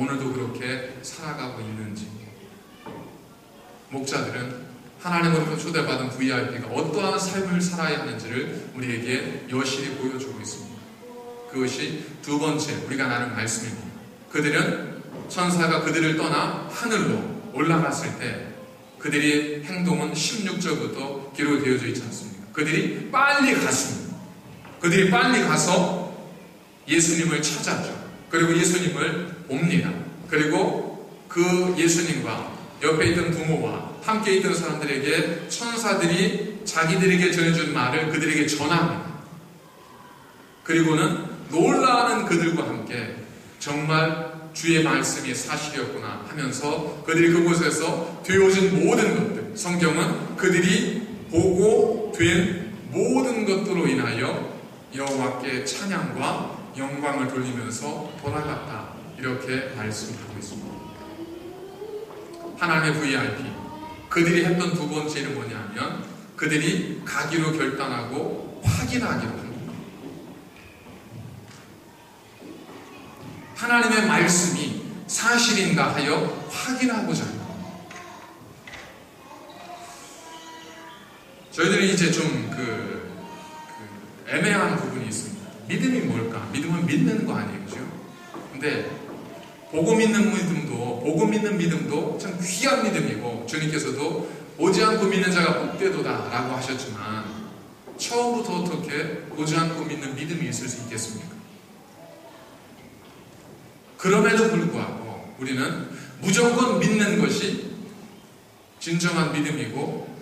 오늘도 그렇게 살아가고 있는지, 목자들은 하나님으로부터 초대받은 VIP가 어떠한 삶을 살아야 하는지를 우리에게 여실히 보여주고 있습니다. 그것이 두 번째 우리가 나눈 말씀입니다. 그들은 천사가 그들을 떠나 하늘로 올라갔을 때 그들의 행동은 16절부터 기록되어져 있지 않습니까? 그들이 빨리 갔습니다. 그들이 빨리 가서 예수님을 찾았죠. 그리고 예수님을 봅니다. 그리고 그 예수님과 옆에 있던 부모와 함께 있던 사람들에게 천사들이 자기들에게 전해준 말을 그들에게 전합니다. 그리고는 놀라는 그들과 함께 정말 주의 말씀이 사실이었구나 하면서 그들이 그곳에서 되어진 모든 것들, 성경은 그들이 보고 된 모든 것들로 인하여 여호와께 찬양과 영광을 돌리면서 돌아갔다, 이렇게 말씀하고 있습니다. 하나님의 VIP, 그들이 했던 두 번째 일은 뭐냐면 그들이 가기로 결단하고 확인하기로 합니다. 하나님의 말씀이 사실인가 하여 확인하고자 합니다. 저희들이 이제 좀 애매한 부분이 있습니다. 믿음이 뭘까? 믿음은 믿는 거 아니에요, 그죠? 근데 보고 믿는 믿음도 참 귀한 믿음이고, 주님께서도 보지 않고 믿는 자가 복되도다 라고 하셨지만, 처음부터 어떻게 보지 않고 믿는 믿음이 있을 수 있겠습니까? 그럼에도 불구하고 우리는 무조건 믿는 것이 진정한 믿음이고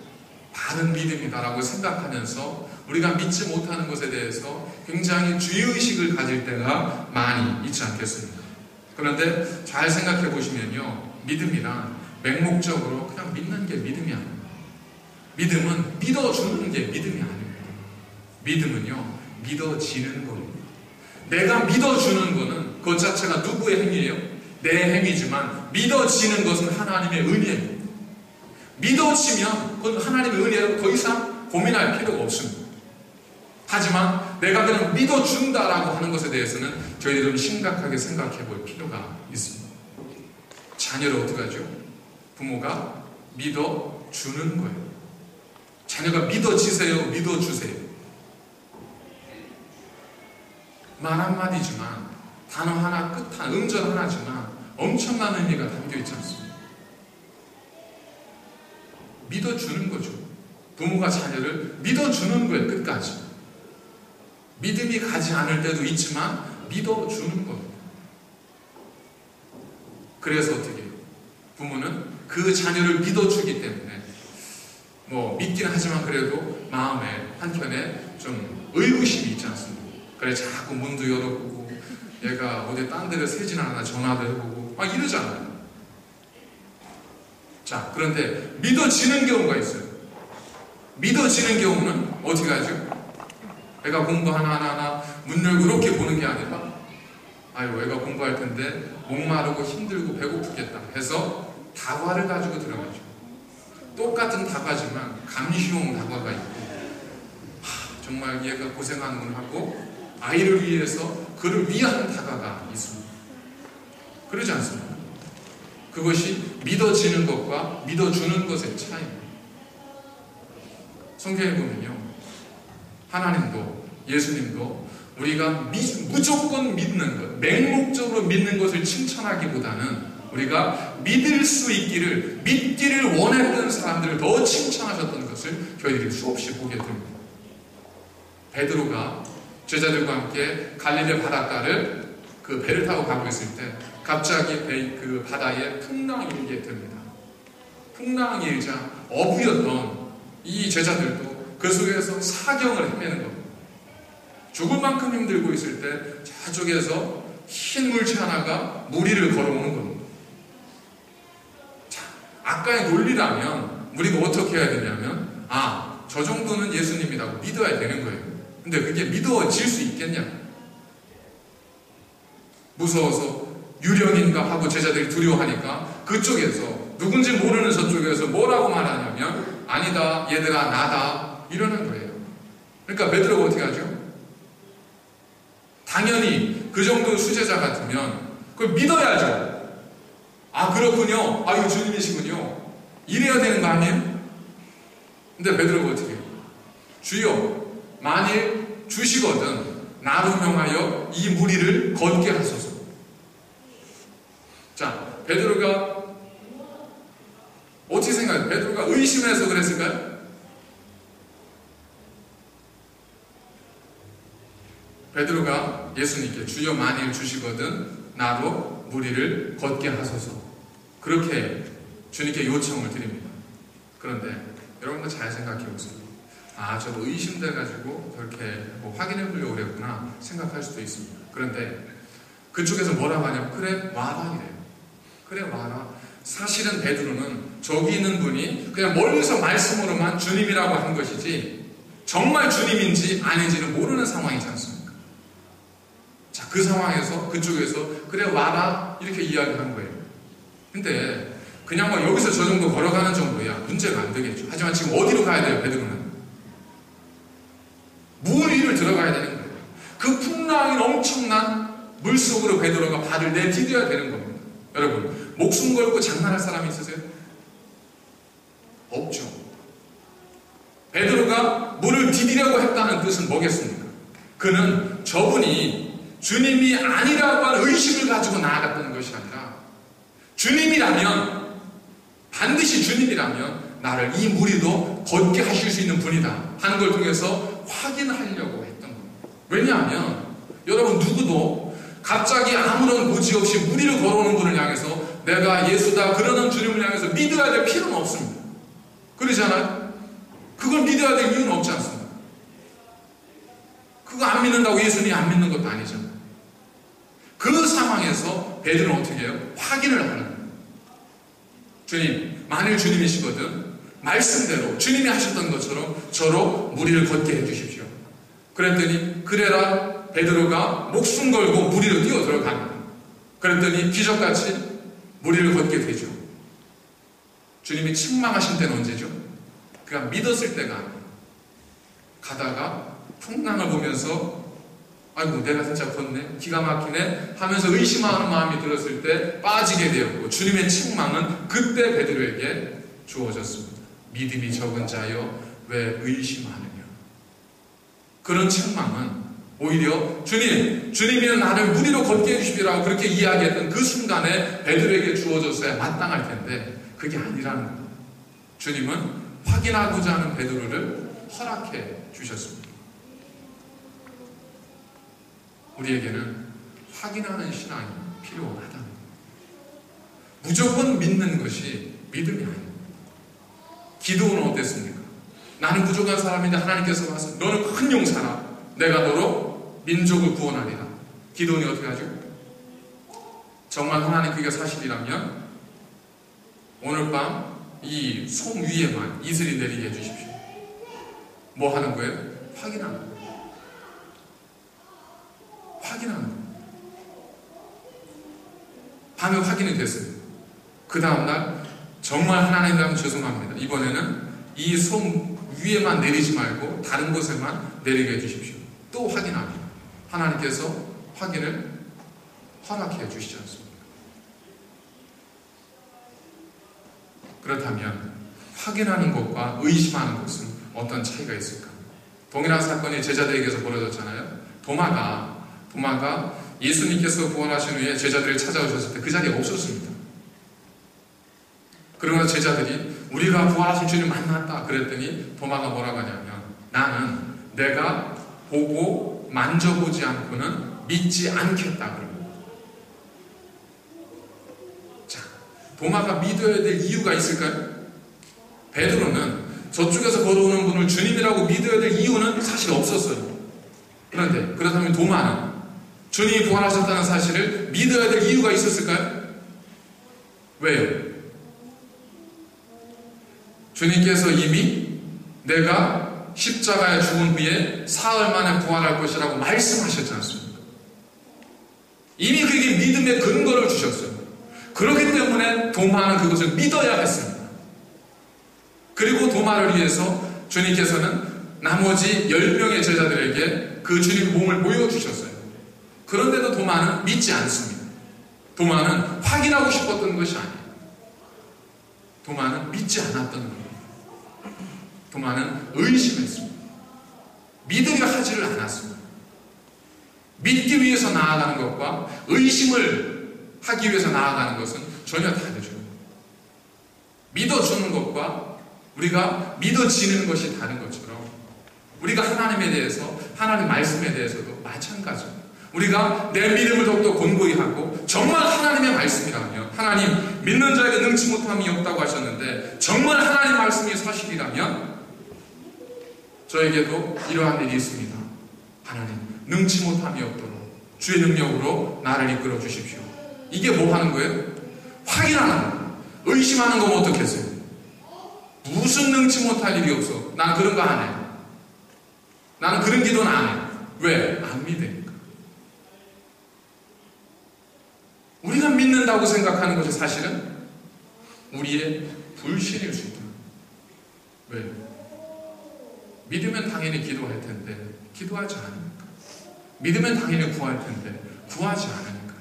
바른 믿음이다라고 생각하면서 우리가 믿지 못하는 것에 대해서 굉장히 주의의식을 가질 때가 많이 있지 않겠습니까? 그런데 잘 생각해 보시면요, 믿음이란 맹목적으로 그냥 믿는 게 믿음이 아닙니다. 믿음은 믿어주는 게 믿음이 아닙니다. 믿음은요, 믿어지는 겁니다. 내가 믿어주는 거는 그것 자체가 누구의 행위예요? 내 행위지만 믿어지는 것은 하나님의 은혜입니다. 믿어지면 그건 하나님의 은혜라고 더 이상 고민할 필요가 없습니다. 하지만 내가 그냥 믿어준다라고 하는 것에 대해서는 저희들이 좀 심각하게 생각해 볼 필요가 있습니다. 자녀를 어떻게 하죠? 부모가 믿어주는 거예요. 자녀가 믿어지세요? 믿어주세요? 말 한마디지만, 단어 하나, 끝 하나, 음절 하나지만 엄청난 의미가 담겨 있지 않습니까? 믿어주는 거죠. 부모가 자녀를 믿어주는 거예요, 끝까지. 믿음이 가지 않을 때도 있지만 믿어주는 겁니다. 그래서 어떻게 해요? 부모는 그 자녀를 믿어주기 때문에 믿긴 하지만 그래도 마음에 한켠에 좀 의구심이 있지 않습니까? 그래 자꾸 문도 열어보고 얘가 어디 딴 데를 새진 않아 전화도 해보고 막 이러잖아요. 자, 그런데 믿어지는 경우가 있어요. 믿어지는 경우는 어떻게 하죠? 애가 공부 하나하나 문 열고 이렇게 보는 게 아니라, 아유 애가 공부할 텐데 목마르고 힘들고 배고프겠다 해서 다과를 가지고 들어가죠. 똑같은 다과지만 감시용 다과가 있고, 정말 얘가 고생하는구나 하고 아이를 위해서 그를 위한 다가가 있습니다. 그러지 않습니까? 그것이 믿어지는 것과 믿어주는 것의 차이입니다. 성경에 보면요, 하나님도 예수님도 우리가 무조건 믿는 것, 맹목적으로 믿는 것을 칭찬하기보다는 우리가 믿을 수 있기를, 믿기를 원했던 사람들을 더 칭찬하셨던 것을 저희들이 수없이 보게 됩니다. 베드로가 제자들과 함께 갈릴리 바닷가를 그 배를 타고 가고 있을 때 갑자기 그 바다에 풍랑이 일게 됩니다. 풍랑이 일자 어부였던 이 제자들도 그 속에서 사경을 헤매는 겁니다. 죽을 만큼 힘들고 있을 때 저쪽에서 흰 물체 하나가 무리를 걸어오는 겁니다. 자, 아까의 논리라면 우리가 어떻게 해야 되냐면, 저 정도는 예수님이라고 믿어야 되는 거예요. 근데 그게 믿어질 수 있겠냐? 무서워서 유령인가 하고 제자들이 두려워하니까 그쪽에서, 누군지 모르는 저쪽에서 뭐라고 말하냐면, 아니다, 얘들아, 나다, 이러는 거예요. 그러니까 베드로가 어떻게 하죠? 당연히 그 정도 수제자 같으면 그걸 믿어야죠. 아, 그렇군요. 아, 이거 주님이시군요. 이래야 되는 거 아니에요? 근데 베드로가 어떻게 해요? 주여, 만일 주시거든 나로 명하여 이 무리를 걷게 하소서. 자, 베드로가 어떻게 생각해요? 베드로가 의심해서 그랬을까요? 베드로가 예수님께 주여 만일 주시거든 나로 무리를 걷게 하소서, 그렇게 주님께 요청을 드립니다. 그런데 여러분들 잘 생각해 보세요. 아, 저도 의심돼가지고 저렇게 확인해 보려고 그랬구나 생각할 수도 있습니다. 그런데 그쪽에서 뭐라고 하냐면 그래 와라 이래요. 그래 와라. 사실은 베드로는 저기 있는 분이 그냥 멀리서 말씀으로만 주님이라고 한 것이지 정말 주님인지 아닌지는 모르는 상황이지 않습니까? 자, 그 상황에서 그쪽에서 그래 와라 이렇게 이야기한 거예요. 근데 그냥 뭐 여기서 저 정도 걸어가는 정도야 문제가 안 되겠죠. 하지만 지금 어디로 가야 돼요? 베드로는 물 위를 들어가야 되는 거예요. 그 풍랑이 엄청난 물속으로 베드로가 발을 내디뎌야 되는 겁니다. 여러분, 목숨 걸고 장난할 사람이 있으세요? 없죠. 베드로가 물을 디디려고 했다는 뜻은 뭐겠습니까? 그는 저분이 주님이 아니라고 하는 의심을 가지고 나아갔다는 것이 아니라 주님이라면, 반드시 주님이라면 나를 이 무리도 걷게 하실 수 있는 분이다 하는 걸 통해서 확인하려고 했던 겁니다. 왜냐하면 여러분, 누구도 갑자기 아무런 고지 없이 무리를 걸어오는 분을 향해서 내가 예수다 그러는 주님을 향해서 믿어야 될 필요는 없습니다. 그러잖아요? 그걸 믿어야 될 이유는 없지 않습니까? 그거 안 믿는다고 예수님이 안 믿는 것도 아니잖아요. 그 상황에서 베드로는 어떻게 해요? 확인을 하는 거예요. 주님, 만일 주님이시거든 말씀대로 주님이 하셨던 것처럼 저로 무리를 걷게 해주십시오. 그랬더니 그래라 베드로가 목숨 걸고 무리로 뛰어 들어갑니다. 그랬더니 기적같이 무리를 걷게 되죠. 주님이 책망하신 때는 언제죠? 그가 믿었을 때가 아니에요. 가다가 풍랑을 보면서 아이고 내가 진짜 걷네, 기가 막히네 하면서 의심하는 마음이 들었을 때 빠지게 되었고, 주님의 책망은 그때 베드로에게 주어졌습니다. 믿음이 적은 자여 왜 의심하느냐. 그런 책망은 오히려 주님이 나를 무리로 걷게 해주시라고 그렇게 이야기했던 그 순간에 베드로에게 주어졌어야 마땅할 텐데 그게 아니라는 겁니다. 주님은 확인하고자 하는 베드로를 허락해 주셨습니다. 우리에게는 확인하는 신앙이 필요하다는 겁니다. 무조건 믿는 것이 믿음이 아닙니다. 기도는 어땠습니까? 나는 부족한 사람인데 하나님께서 와서 너는 큰 용사라, 내가 너로 민족을 구원하리라. 기도는 어떻게 하죠? 정말 하나님 그게 사실이라면 오늘 밤 이 솜 위에만 이슬이 내리게 해주십시오. 뭐 하는 거예요? 확인하는 거예요. 확인하는 거예요. 밤에 확인이 됐어요. 그 다음날 정말 하나님이라면 죄송합니다. 이번에는 이 솜 위에만 내리지 말고 다른 곳에만 내리게 해주십시오. 또 확인합니다. 하나님께서 확인을 허락해 주시지 않습니까? 그렇다면 확인하는 것과 의심하는 것은 어떤 차이가 있을까? 동일한 사건이 제자들에게서 벌어졌잖아요. 도마가 예수님께서 부활하신 후에 제자들을 찾아오셨을 때 그 자리에 없었습니다. 그러나 제자들이 우리가 부활하신 주님 만났다 그랬더니 도마가 뭐라고 하냐면 나는 내가 보고 만져보지 않고는 믿지 않겠다 그럽니다. 자, 도마가 믿어야 될 이유가 있을까요? 베드로는 저쪽에서 걸어오는 분을 주님이라고 믿어야 될 이유는 사실 없었어요. 그런데 그렇다면 도마는 주님이 부활하셨다는 사실을 믿어야 될 이유가 있었을까요? 왜요? 주님께서 이미 내가 십자가에 죽은 후에 사흘 만에 부활할 것이라고 말씀하셨지 않습니까? 이미 그게 믿음의 근거를 주셨어요. 그렇기 때문에 도마는 그것을 믿어야 했습니다. 그리고 도마를 위해서 주님께서는 나머지 10명의 제자들에게 그 주님 몸을 보여주셨어요. 그런데도 도마는 믿지 않습니다. 도마는 확인하고 싶었던 것이 아니에요. 도마는 믿지 않았던 겁니다. 도마는 의심했습니다. 믿으려 하지를 않았습니다. 믿기 위해서 나아가는 것과 의심을 하기 위해서 나아가는 것은 전혀 다르죠. 믿어주는 것과 우리가 믿어지는 것이 다른 것처럼 우리가 하나님에 대해서, 하나님 말씀에 대해서도 마찬가지입니다. 우리가 내 믿음을 더욱더 곤고히 하고 정말 하나님의 말씀이라면, 하나님 믿는 자에게 능치 못함이 없다고 하셨는데 정말 하나님 말씀이 사실이라면 저에게도 이러한 일이 있습니다. 하나님 능치 못함이 없도록 주의 능력으로 나를 이끌어 주십시오. 이게 뭐 하는 거예요? 확인하는 거예요. 의심하는 거면 어떻겠어요? 무슨 능치 못할 일이 없어. 난 그런 거 안 해. 나는 그런 기도는 안 해. 왜? 안 믿으니까. 우리가 믿는다고 생각하는 것이 사실은 우리의 불신일 수 있다. 왜? 믿으면 당연히 기도할 텐데 기도하지 않으니까. 믿으면 당연히 구할 텐데 구하지 않으니까.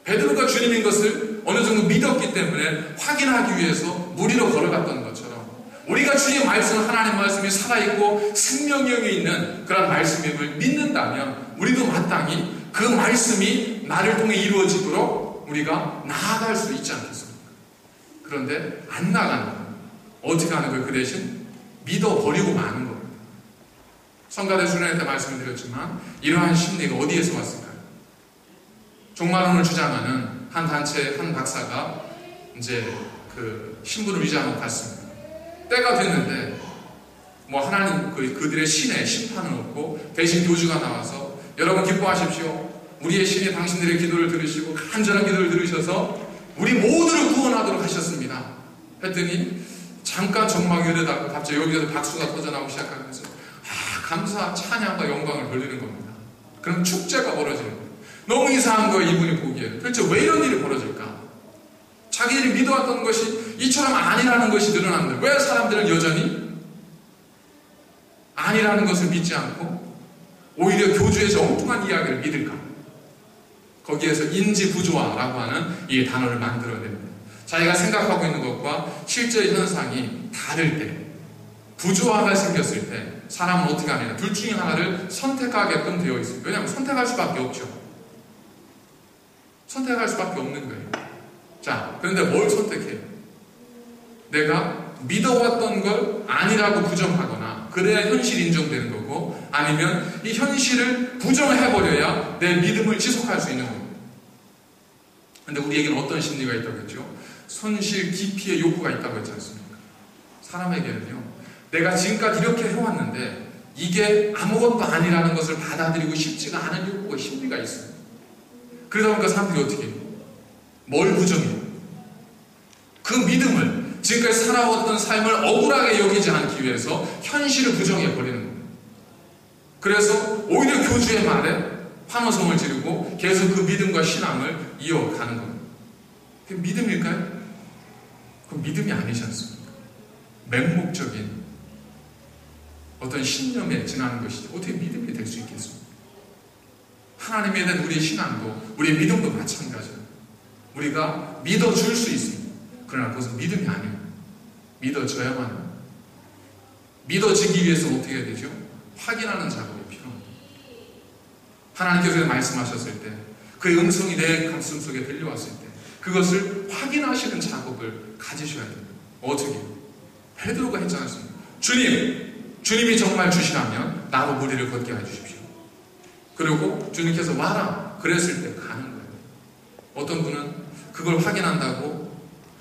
베드로가 주님인 것을 어느 정도 믿었기 때문에 확인하기 위해서 물 위로 걸어갔던 것처럼 우리가 주의 말씀, 하나님 말씀이 살아있고 생명력이 있는 그런 말씀임을 믿는다면 우리도 마땅히 그 말씀이 나를 통해 이루어지도록 우리가 나아갈 수 있지 않겠습니까? 그런데 안 나가는 거예요. 어떻게 하는 거예요? 그 대신 믿어버리고 마는 겁니다. 성가대 수련회 때 말씀을 드렸지만 이러한 심리가 어디에서 왔을까요? 종말론을 주장하는 한 단체, 한 박사가 이제 그 신분을 위장하고 갔습니다. 때가 됐는데 뭐 하나님 그들의 신에 심판은 없고 대신 교주가 나와서 여러분 기뻐하십시오. 우리의 신이 당신들의 기도를 들으시고 간절한 기도를 들으셔서 우리 모두를 구원하도록 하셨습니다. 했더니 잠깐 정막이 흐르다가 갑자기 여기서 박수가 터져나오기 시작하면서 감사, 찬양과 영광을 돌리는 겁니다. 그럼 축제가 벌어지는 거예요. 너무 이상한 거예요. 이분이 보기에는. 도대체 왜 이런 일이 벌어질까? 자기들이 믿어왔던 것이 이처럼 아니라는 것이 늘어났는데 왜 사람들은 여전히 아니라는 것을 믿지 않고 오히려 교주의 엉뚱한 이야기를 믿을까? 거기에서 인지부조화라고 하는 이 단어를 만들어냅니다. 자기가 생각하고 있는 것과 실제 현상이 다를 때, 부조화가 생겼을 때 사람은 어떻게 하느냐? 둘 중에 하나를 선택하게끔 되어 있습니다. 왜냐하면 선택할 수밖에 없죠. 선택할 수밖에 없는 거예요. 자, 그런데 뭘 선택해요? 내가 믿어왔던 걸 아니라고 부정하거나 그래야 현실이 인정되는 거고, 아니면 이 현실을 부정해버려야 내 믿음을 지속할 수 있는 겁니다. 그런데 우리에게는 어떤 심리가 있다고 했죠? 손실 기피의 욕구가 있다고 했지 않습니까? 사람에게는요, 내가 지금까지 이렇게 해왔는데 이게 아무것도 아니라는 것을 받아들이고 싶지가 않은 욕구가, 심리가 있어요. 그러다 보니까 사람들이 어떻게 해요? 뭘 부정해요? 그 믿음을, 지금까지 살아왔던 삶을 억울하게 여기지 않기 위해서 현실을 부정해버리는 겁니다. 그래서 오히려 교주의 말에 환호성을 지르고 계속 그 믿음과 신앙을 이어가는 겁니다. 그게 믿음일까요? 그건 믿음이 아니지 않습니까? 맹목적인 어떤 신념에 지나는 것이지 어떻게 믿음이 될 수 있겠습니까? 하나님에 대한 우리의 신앙도, 우리의 믿음도 마찬가지예요. 우리가 믿어줄 수 있습니다. 그러나 그것은 믿음이 아닙니다. 믿어져야만 합니다. 믿어지기 위해서 어떻게 해야 되죠? 확인하는 작업이 필요합니다. 하나님께서 말씀하셨을 때, 그의 음성이 내 가슴 속에 들려왔을 때 그것을 확인하시는 작업을 가지셔야 됩니다. 어떻게? 베드로가 했지 않습니까? 주님이 정말 주시라면 나로 무리를 걷게 해주십시오. 그리고 주님께서 와라 그랬을 때 가는 거예요. 어떤 분은 그걸 확인한다고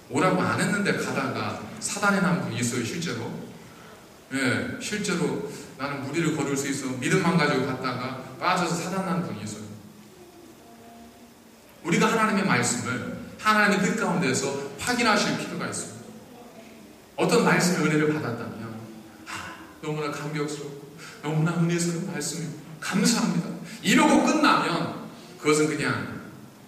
오라고 안 했는데 가다가 사단에 난 분이 있어요. 실제로. 예, 실제로 나는 무리를 걸을 수 있어 믿음만 가지고 갔다가 빠져서 사단 난 분이 있어요. 우리가 하나님의 말씀을 하나님의 뜻 가운데서 확인하실 필요가 있습니다. 어떤 말씀의 은혜를 받았다면 너무나 감격스럽고 너무나 은혜스러운 말씀이고 감사합니다. 이러고 끝나면 그것은 그냥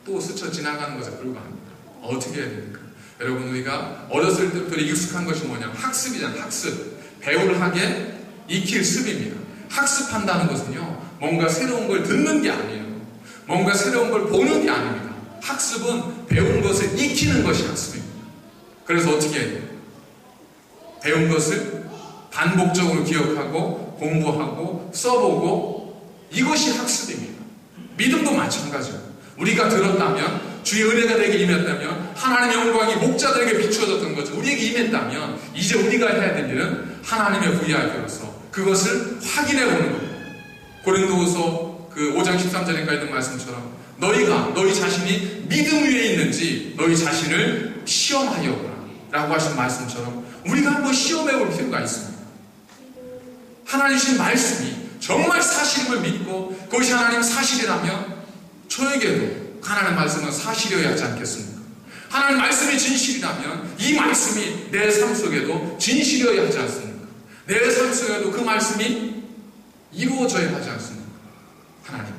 또 스쳐 지나가는 것에 불과합니다. 어떻게 해야 됩니까? 여러분, 우리가 어렸을 때부터 익숙한 것이 뭐냐면 학습이잖아요. 학습. 배울 학에 익힐 습입니다. 학습한다는 것은요, 뭔가 새로운 걸 듣는 게 아니에요. 뭔가 새로운 걸 보는 게 아닙니다. 학습은 배운 것을 익히는 것이 학습입니다. 그래서 어떻게 해야 돼요? 배운 것을 반복적으로 기억하고 공부하고 써보고, 이것이 학습입니다. 믿음도 마찬가지예요. 우리가 들었다면, 주의 은혜가 내게 임했다면, 하나님의 영광이 목자들에게 비추어졌던 것을 우리에게 임했다면, 이제 우리가 해야 될 일은 하나님의 VIP로서 그것을 확인해 보는 겁니다. 고린도후서 5장 13절인가 있는 말씀처럼 너희가 너희 자신이 믿음 위에 있는지 너희 자신을 시험하여보라 라고 하신 말씀처럼 우리가 한번 시험해 볼 필요가 있습니다. 하나님 주신 말씀이 정말 사실임을 믿고 그것이 하나님 사실이라면 저에게도 하나님 말씀은 사실이어야 하지 않겠습니까? 하나님 말씀이 진실이라면 이 말씀이 내 삶 속에도 진실이어야 하지 않습니까? 내 삶 속에도 그 말씀이 이루어져야 하지 않습니까? 하나님,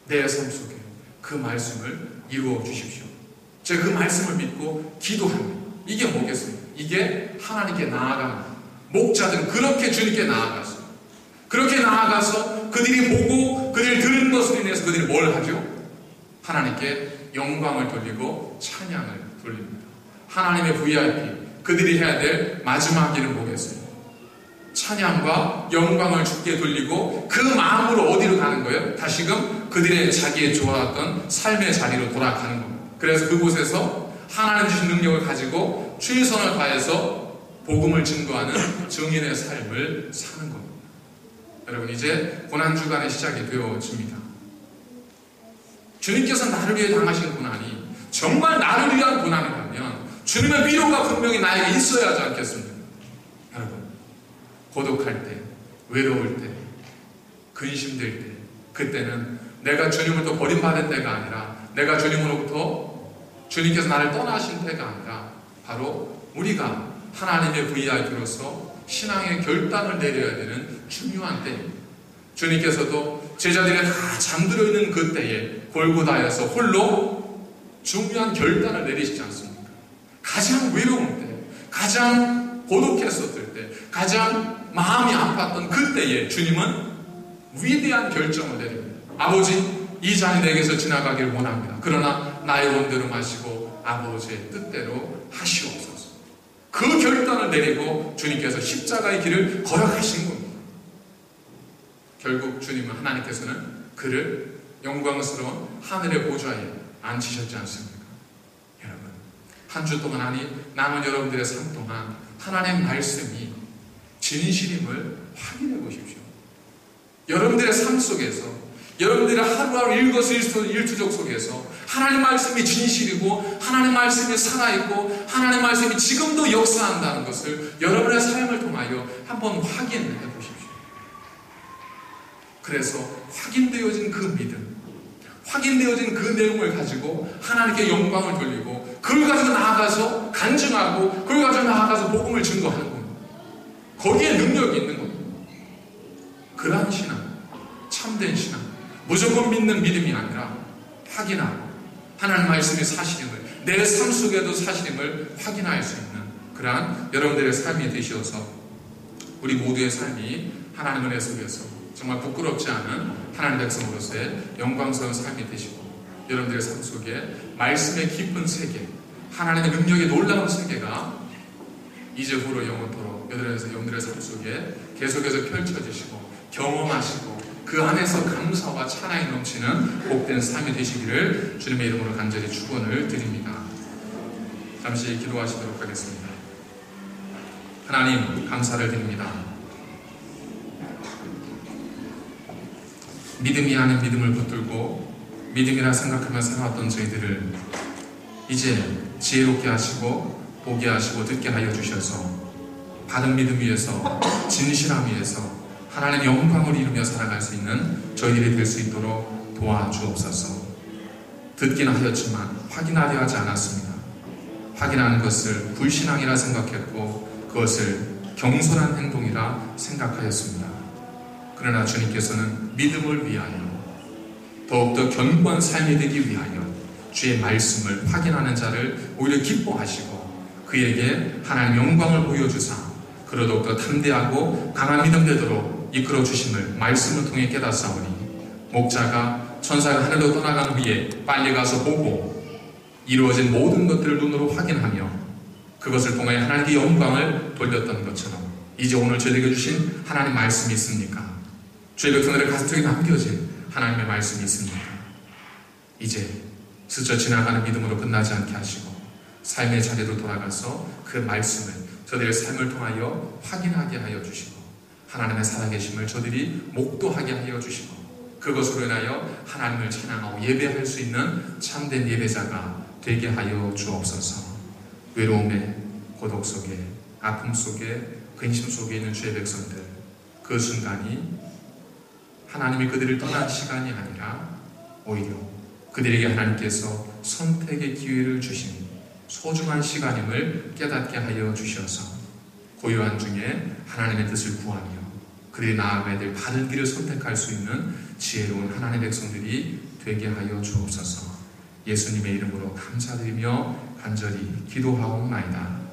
내 삶 속에 그 말씀을 이루어 주십시오. 제가 그 말씀을 믿고 기도합니다. 이게 뭐겠습니까? 이게 하나님께 나아가는, 목자들은 그렇게 주님께 나아갔어요. 그렇게 나아가서 그들이 보고 그들이 들은 것으로 인해서 그들이 뭘 하죠? 하나님께 영광을 돌리고 찬양을 돌립니다. 하나님의 VIP, 그들이 해야 될 마지막 일은 뭐겠어요? 찬양과 영광을 주께 돌리고 그 마음으로 어디로 가는 거예요? 다시금 그들의 자기의 좋아했던 삶의 자리로 돌아가는 겁니다. 그래서 그곳에서 하나님 주신 능력을 가지고 최선을 다해서 복음을 증거하는 증인의 삶을 사는 겁니다. 여러분, 이제 고난주간의 시작이 되어집니다. 주님께서 나를 위해 당하신 고난이 정말 나를 위한 고난이라면 주님의 위로가 분명히 나에게 있어야 하지 않겠습니까? 여러분, 고독할 때, 외로울 때, 근심될 때, 그때는 내가 주님을 또 버림받은 때가 아니라 내가 주님으로부터 주님께서 나를 떠나신 때가 아니라 바로 우리가 하나님의 VIP로서 신앙의 결단을 내려야 되는 중요한 때입니다. 주님께서도 제자들이 다 잠들어 있는 그때에 골고다에서 홀로 중요한 결단을 내리시지 않습니까? 가장 외로운 때, 가장 고독했었을 때, 가장 마음이 아팠던 그때에 주님은 위대한 결정을 내립니다. 아버지, 이 잔이 내게서 지나가길 원합니다. 그러나 나의 원대로 마시고 아버지의 뜻대로 하시옵소서. 그 결단을 내리고 주님께서 십자가의 길을 걸어가신 겁니다. 결국 주님은, 하나님께서는 그를 영광스러운 하늘의 보좌에 앉히셨지 않습니까? 여러분, 한 주 동안 남은 여러분들의 삶 동안 하나님의 말씀이 진실임을 확인해 보십시오. 여러분들의 삶 속에서, 여러분들의 하루하루 일거수일투족 속에서 하나님 말씀이 진실이고 하나님 말씀이 살아있고 하나님 말씀이 지금도 역사한다는 것을 여러분의 삶을 통하여 한번 확인해 보십시오. 그래서 확인되어진 그 믿음, 확인되어진 그 내용을 가지고 하나님께 영광을 돌리고 그걸 가지고 나아가서 간증하고 그걸 가지고 나아가서 복음을 증거하는 겁니다. 거기에 능력이 있는 겁니다. 그러한 신앙, 참된 신앙, 무조건 믿는 믿음이 아니라 확인하고 하나님 말씀의 사실임을, 내 삶 속에도 사실임을 확인할 수 있는 그러한 여러분들의 삶이 되셔서 우리 모두의 삶이 하나님 은혜 속에서 정말 부끄럽지 않은 하나님 백성으로서의 영광스러운 삶이 되시고 여러분들의 삶 속에 말씀의 깊은 세계, 하나님의 능력의 놀라운 세계가 이제후로 영원토록 여러분들의 삶 속에 계속해서 펼쳐지시고 경험하시고 그 안에서 감사와 찬양이 넘치는 복된 삶이 되시기를 주님의 이름으로 간절히 축원을 드립니다. 잠시 기도하시도록 하겠습니다. 하나님, 감사를 드립니다. 믿음이 아닌 믿음을 붙들고 믿음이라 생각하며 살아왔던 저희들을 이제 지혜롭게 하시고 보게 하시고 듣게 하여 주셔서 바른 믿음 위에서, 진실함 위에서 하나님의 영광을 이루며 살아갈 수 있는 저희들이 될 수 있도록 도와주옵소서. 듣기는 하였지만 확인하려 하지 않았습니다. 확인하는 것을 불신앙이라 생각했고 그것을 경솔한 행동이라 생각하였습니다. 그러나 주님께서는 믿음을 위하여 더욱더 견고한 삶이 되기 위하여 주의 말씀을 확인하는 자를 오히려 기뻐하시고 그에게 하나님의 영광을 보여주사 그로 더욱더 담대하고 강한 믿음 되도록 이끌어 주심을 말씀을 통해 깨닫사오니 목자가 천사가 하늘로 떠나간 후에 빨리 가서 보고 이루어진 모든 것들을 눈으로 확인하며 그것을 통하여 하나님께 영광을 돌렸던 것처럼 이제 오늘 저에게 주신 하나님 말씀이 있습니까? 주의 백성들의 가슴속에 남겨진 하나님의 말씀이 있습니까? 이제 스쳐 지나가는 믿음으로 끝나지 않게 하시고 삶의 자리로 돌아가서 그 말씀을 저들의 삶을 통하여 확인하게 하여 주시고 하나님의 살아계심을 저들이 목도하게 하여 주시고 그것으로 인하여 하나님을 찬양하고 예배할 수 있는 참된 예배자가 되게 하여 주옵소서. 외로움에, 고독 속에, 아픔 속에, 근심 속에 있는 주의 백성들, 그 순간이 하나님이 그들을 떠난 시간이 아니라 오히려 그들에게 하나님께서 선택의 기회를 주신 소중한 시간임을 깨닫게 하여 주셔서 고요한 중에 하나님의 뜻을 구하며 그들이 나아가야 될 바른 길을 선택할 수 있는 지혜로운 하나님의 백성들이 되게 하여 주옵소서. 예수님의 이름으로 감사드리며 간절히 기도하옵나이다.